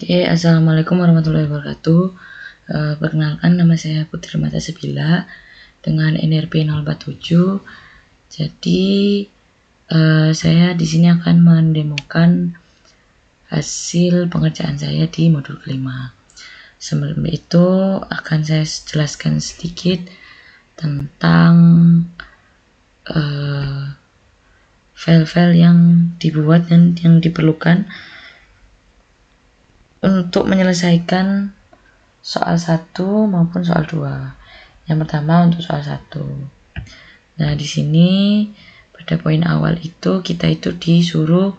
Oke, assalamualaikum warahmatullahi wabarakatuh. Perkenalkan, nama saya Putri Mata Sebila dengan NRP 047. Jadi saya di sini akan mendemokan hasil pengerjaan saya di modul kelima. Sebelum itu akan saya jelaskan sedikit tentang file-file yang dibuat dan yang diperlukan untuk menyelesaikan soal 1 maupun soal 2. Yang pertama untuk soal 1. Nah, di sini pada poin awal itu kita itu disuruh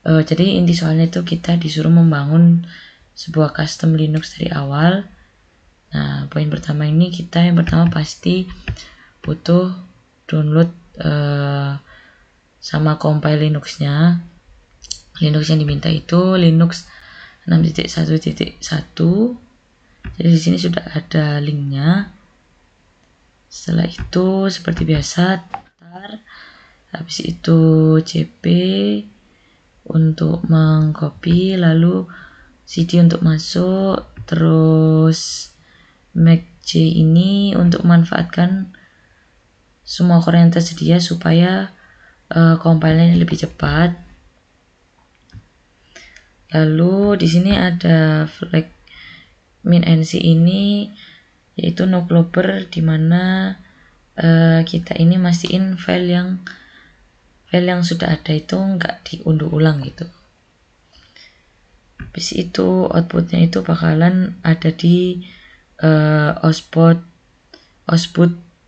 jadi inti soalnya itu kita disuruh membangun sebuah custom Linux dari awal. Nah, poin pertama ini kita yang pertama pasti butuh download sama compile Linux-nya. Linux yang diminta itu Linux 6.1.1. Jadi di sini sudah ada linknya. Setelah itu seperti biasa tar, habis itu cp untuk mengcopy, lalu cd untuk masuk, terus macj ini untuk memanfaatkan semua core yang tersedia supaya compile-nya lebih cepat. Lalu di sini ada flag min-nc ini yaitu no globber, dimana kita ini mastiin file yang sudah ada itu nggak diunduh ulang gitu. Habis itu outputnya itu bakalan ada di output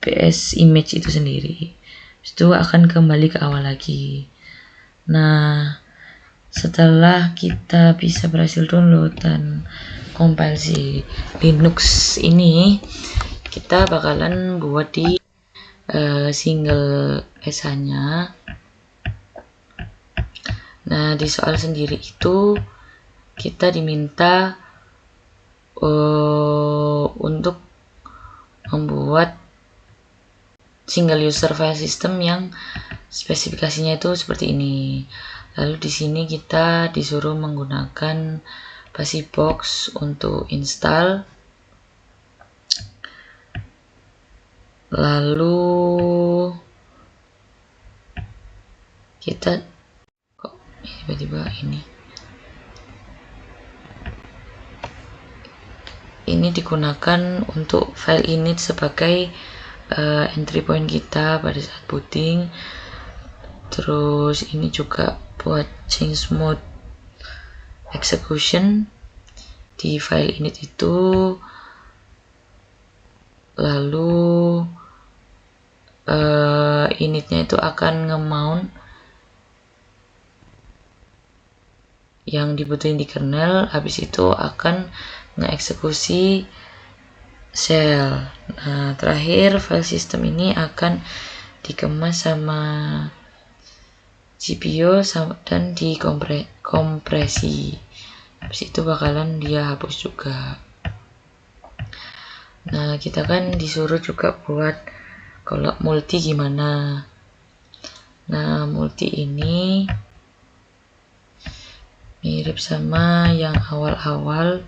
ps image itu sendiri. Habis itu akan kembali ke awal lagi. Nah, setelah kita bisa berhasil download dan compile si Linux ini, kita bakalan buat di single sh-nya. Nah, di soal sendiri itu kita diminta untuk membuat single user file system yang spesifikasinya itu seperti ini. Lalu di sini kita disuruh menggunakan Busybox untuk install. Lalu kita kok tiba-tiba ini digunakan untuk file init sebagai entry point kita pada saat booting. Terus ini juga buat change mode execution di file init itu. Lalu initnya itu akan nge-mount yang dibutuhin di kernel, habis itu akan nge-eksekusi shell. Nah, terakhir file system ini akan dikemas sama GPU dan dikompresi. Habis itu bakalan dia hapus juga. Nah, kita kan disuruh juga buat kalau multi gimana. Nah, multi ini mirip sama yang awal-awal,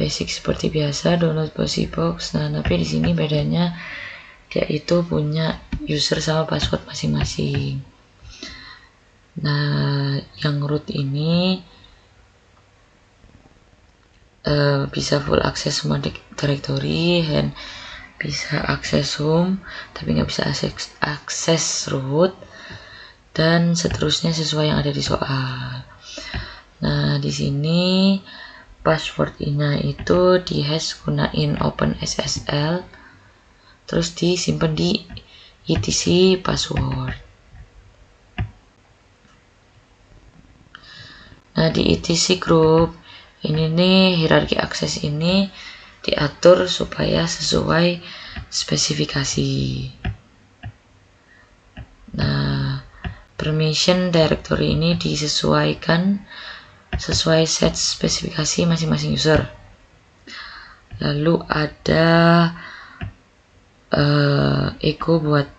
basic seperti biasa, download Busybox. Nah, tapi di sini bedanya dia itu punya user sama password masing-masing. Nah, yang root ini bisa full akses semua directory, and bisa akses home tapi nggak bisa akses root, dan seterusnya sesuai yang ada di soal. Nah, di sini password-nya itu di hash gunain OpenSSL, terus disimpan di etc password. Nah, di etc group ini nih hierarki akses ini diatur supaya sesuai spesifikasi. Nah, permission directory ini disesuaikan sesuai set spesifikasi masing-masing user. Lalu ada echo buat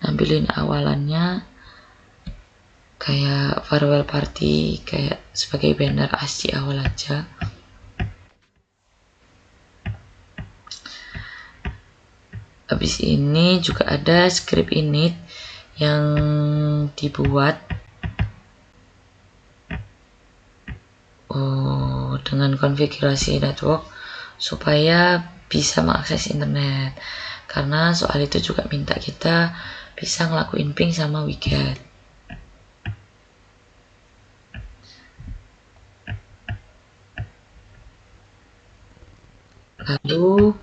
nampilin awalannya. kayak farewell party, kayak sebagai banner asli awal aja. Habis ini juga ada script init yang dibuat dengan konfigurasi network supaya bisa mengakses internet, karena soal itu juga minta kita bisa ngelakuin ping sama WeGet. Lalu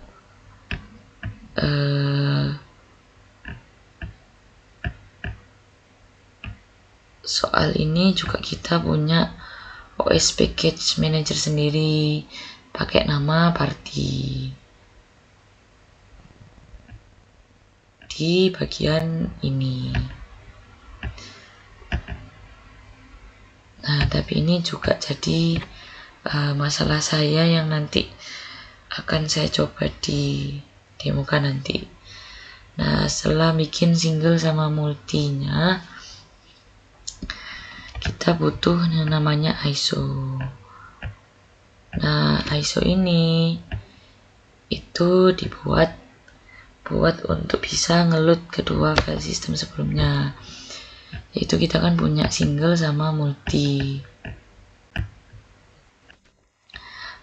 soal ini juga kita punya OS package manager sendiri pakai nama party di bagian ini. Nah, tapi ini juga jadi masalah saya yang nanti akan saya coba di demokan nanti. Nah, setelah bikin single sama multinya, kita butuh yang namanya ISO. Nah, ISO ini itu dibuat untuk bisa ngeload kedua file system sebelumnya, yaitu kita kan punya single sama multi.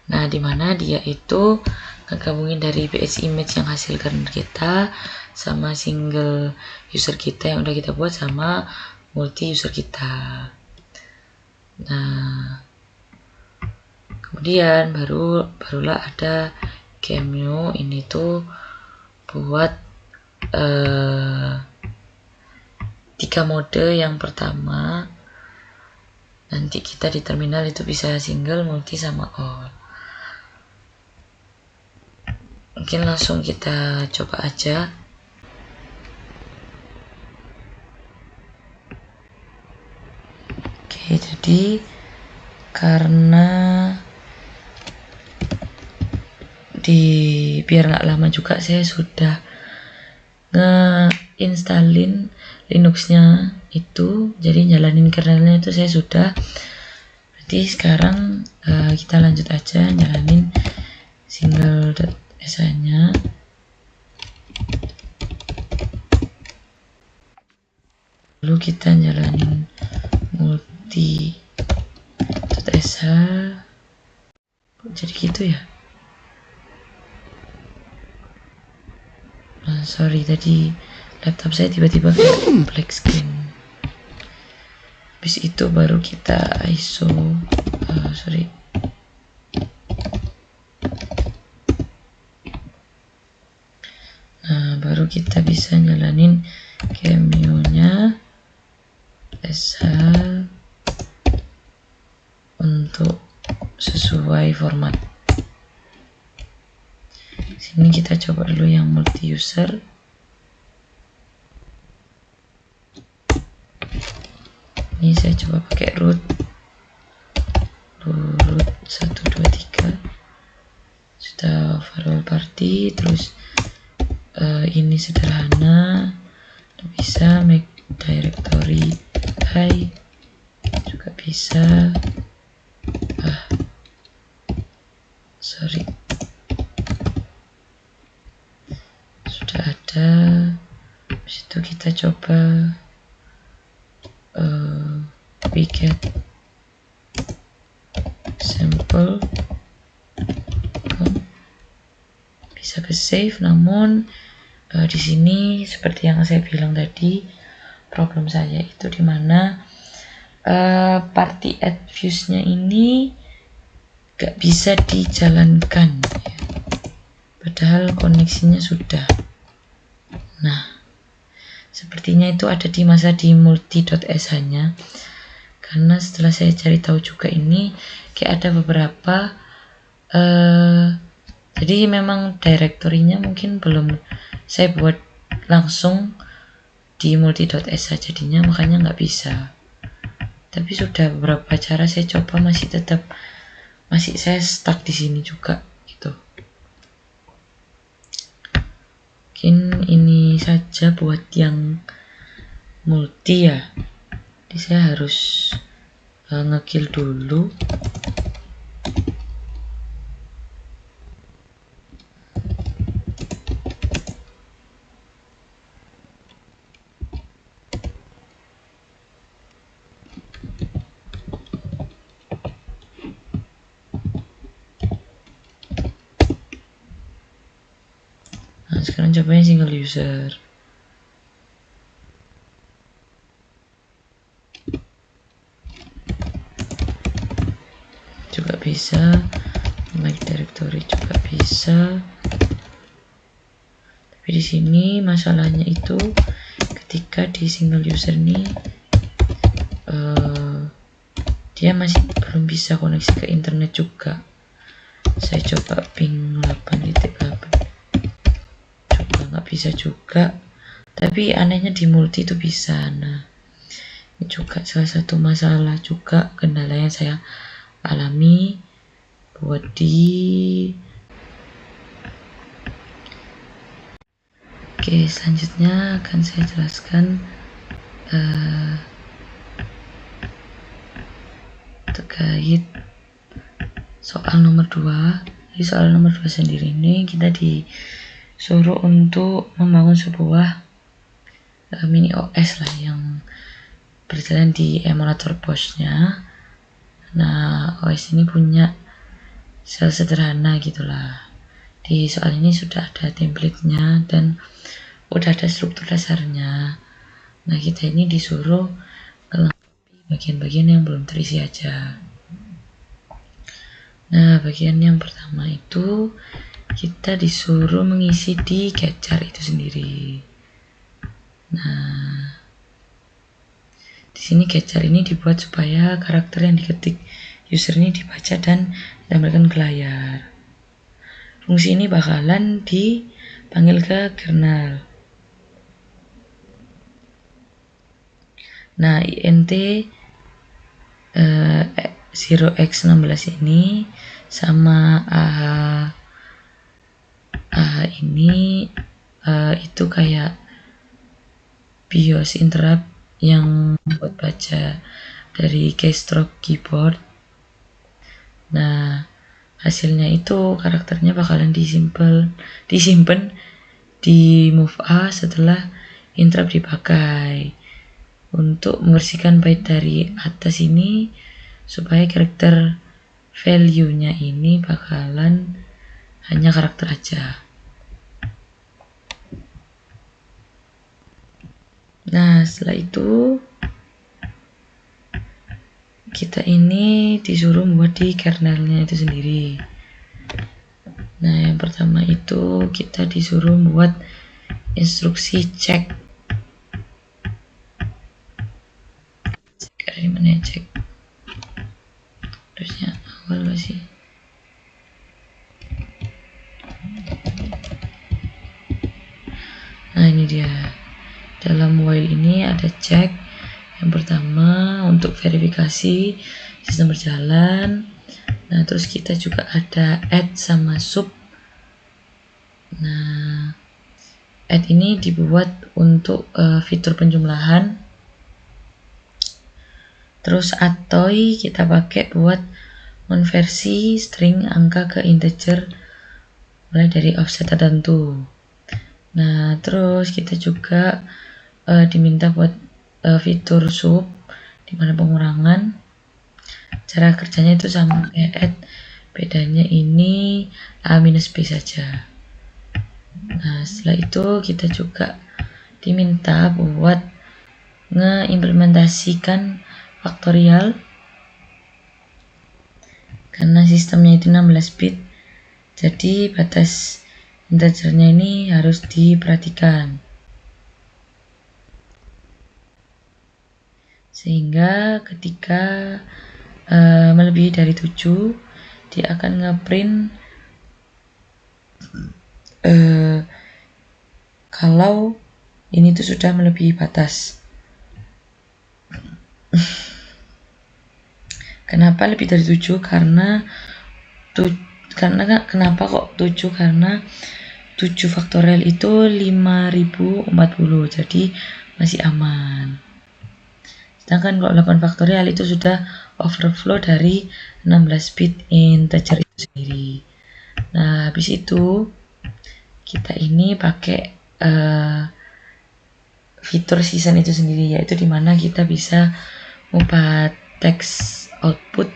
Nah, dimana dia itu ngegabungin dari PS image yang hasil kernel kita sama single user kita yang udah kita buat sama multi user kita. Nah, kemudian barulah ada Cameo. Ini tuh buat 3 mode. Yang pertama, nanti kita di terminal itu bisa single, multi, sama all. Mungkin langsung kita coba aja. Oke, jadi karena biar nggak lama juga saya sudah ngeinstalin Linuxnya itu, jadi jalanin kernelnya itu saya sudah. Berarti sekarang kita lanjut aja jalanin single.sh nya. Lalu kita jalanin multi.sh. Kok jadi gitu ya? Sorry, tadi laptop saya tiba-tiba kayak black screen. Habis itu baru kita ISO. Nah, baru kita bisa jalanin Cameo-nya sh untuk sesuai format. Sini kita coba dulu yang multi user. Ini saya coba pakai root 1 2 3. Sudah farewell party, terus ini sederhana, bisa make directory hi, juga bisa. Sudah ada. Habis itu kita coba WeGet sample, bisa ke save. Namun di sini seperti yang saya bilang tadi, problem saya itu dimana party add views-nya ini gak bisa dijalankan ya. Padahal koneksinya sudah. Nah, sepertinya itu ada di multi.sh nya, karena setelah saya cari tahu juga ini kayak ada beberapa jadi memang direktorinya mungkin belum saya buat langsung di multi.sh jadinya, makanya nggak bisa. Tapi sudah beberapa cara saya coba, masih saya stuck di sini juga gitu. Mungkin ini saja buat yang multi ya. Jadi saya harus ngekill dulu. Nah, sekarang cobain single user. Juga bisa, make directory juga bisa. Tapi di sini masalahnya itu ketika di single user ini dia masih belum bisa koneksi ke internet juga. Saya coba ping 8.8, coba nggak bisa juga. Tapi anehnya di multi itu bisa. Nah, ini juga salah satu masalah juga, kendala yang saya alami buat di. Oke, selanjutnya akan saya jelaskan terkait soal nomor 2. Jadi soal nomor 2 sendiri ini kita disuruh untuk membangun sebuah mini OS lah yang berjalan di emulator BOSH-nya. Nah, OS ini punya sel sederhana gitulah. Di soal ini sudah ada template-nya dan udah ada struktur dasarnya. Nah, kita ini disuruh melengkapi bagian-bagian yang belum terisi aja. Nah, bagian yang pertama itu kita disuruh mengisi di getchar itu sendiri. Nah, di sini getchar ini dibuat supaya karakter yang diketik user ini dibaca dan ditampilkan ke layar. Fungsi ini bakalan dipanggil ke kernel. Nah, int 0x16 ini sama ini itu kayak BIOS interrupt yang buat baca dari keystroke keyboard. Nah, hasilnya itu karakternya bakalan disimpan di move A setelah interrupt dipakai untuk membersihkan byte dari atas ini supaya karakter value-nya ini bakalan hanya karakter aja. Nah, setelah itu kita ini disuruh membuat di kernelnya itu sendiri. Nah, yang pertama itu kita disuruh membuat instruksi cek. Dari mana cek? Harusnya awal gak sih? Nah, ini dia. Dalam while ini ada cek. Yang pertama untuk verifikasi sistem berjalan. Nah, terus kita juga ada add sama sub. Nah, add ini dibuat untuk fitur penjumlahan. Terus atoy kita pakai buat konversi string angka ke integer mulai dari offset tertentu. Nah, terus kita juga diminta buat fitur sub dimana pengurangan. Cara kerjanya itu sama kayak add, bedanya ini a minus b saja. Nah, setelah itu kita juga diminta buat ngeimplementasikan faktorial karena sistemnya itu 16 bit, jadi batas integernya ini harus diperhatikan sehingga ketika melebihi dari 7 dia akan ngeprint kalau ini tuh sudah melebihi batas. Kenapa lebih dari 7? Kenapa kok 7? Karena 7 faktorial itu 5040, jadi masih aman. Sedangkan kalau 8 faktorial itu sudah overflow dari 16 bit integer itu sendiri. Nah, habis itu kita ini pakai fitur season itu sendiri, yaitu dimana kita bisa ubah teks output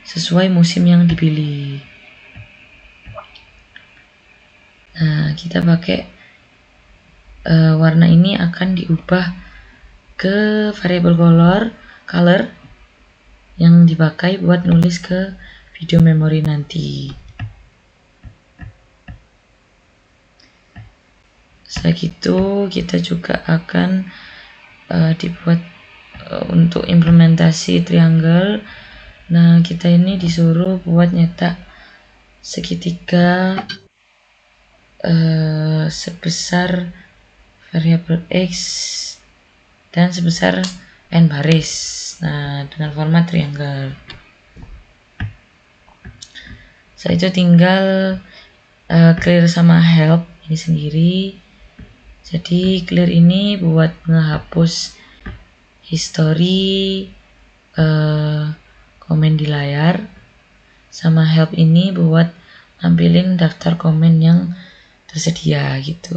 sesuai musim yang dipilih. Nah, kita pakai warna ini akan diubah ke variable color yang dipakai buat nulis ke video memori nanti. Setelah itu kita juga akan dibuat untuk implementasi triangle. Nah, kita ini disuruh buat nyetak segitiga sebesar variabel x dan sebesar n baris. Nah, dengan format triangle. Setelah itu tinggal clear sama help ini sendiri. Jadi clear ini buat ngehapus history komen di layar, sama help ini buat nampilin daftar komen yang tersedia gitu.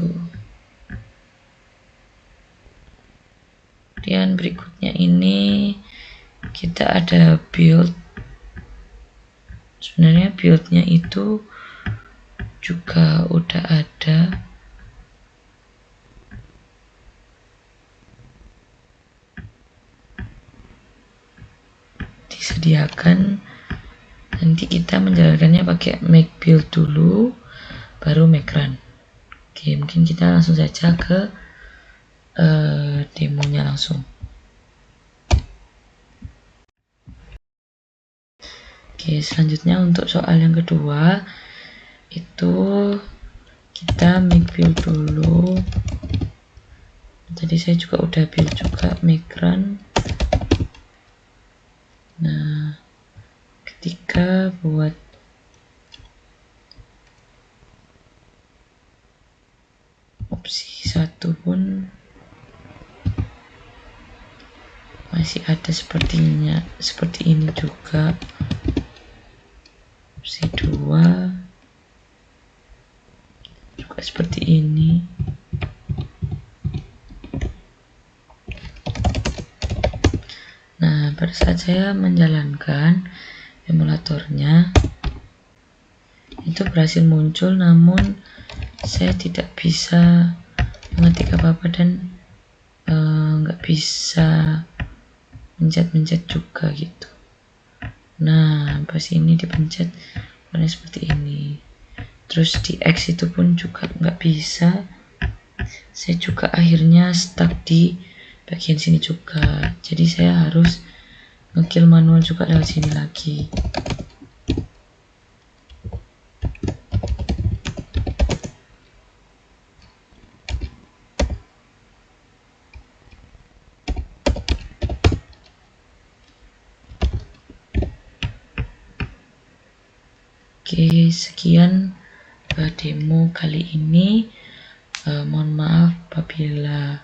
Kemudian berikutnya ini kita ada build. Sebenarnya buildnya itu juga udah ada, disediakan. Nanti kita menjalankannya pakai make build dulu, baru make run. Oke, mungkin kita langsung saja ke demonya langsung. Oke, selanjutnya untuk soal yang kedua itu kita make build dulu. Tadi saya juga udah build juga make run. Nah, ketika buat opsi 1 pun masih ada seperti ini juga. Opsi 2 juga seperti ini. Nah, pada saat saya menjalankan emulatornya itu berhasil muncul, namun saya tidak bisa mengetik apa-apa dan nggak bisa mencet juga gitu. Nah, pas ini dipencet warnanya seperti ini. Terus di X itu pun juga nggak bisa. Saya juga akhirnya stuck di bagian sini juga. Jadi saya harus ngekill manual juga lewat sini lagi. Oke, sekian demo kali ini. Mohon maaf apabila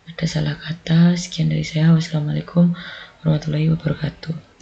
ada salah kata. Sekian dari saya. Wassalamualaikum warahmatullahi wabarakatuh.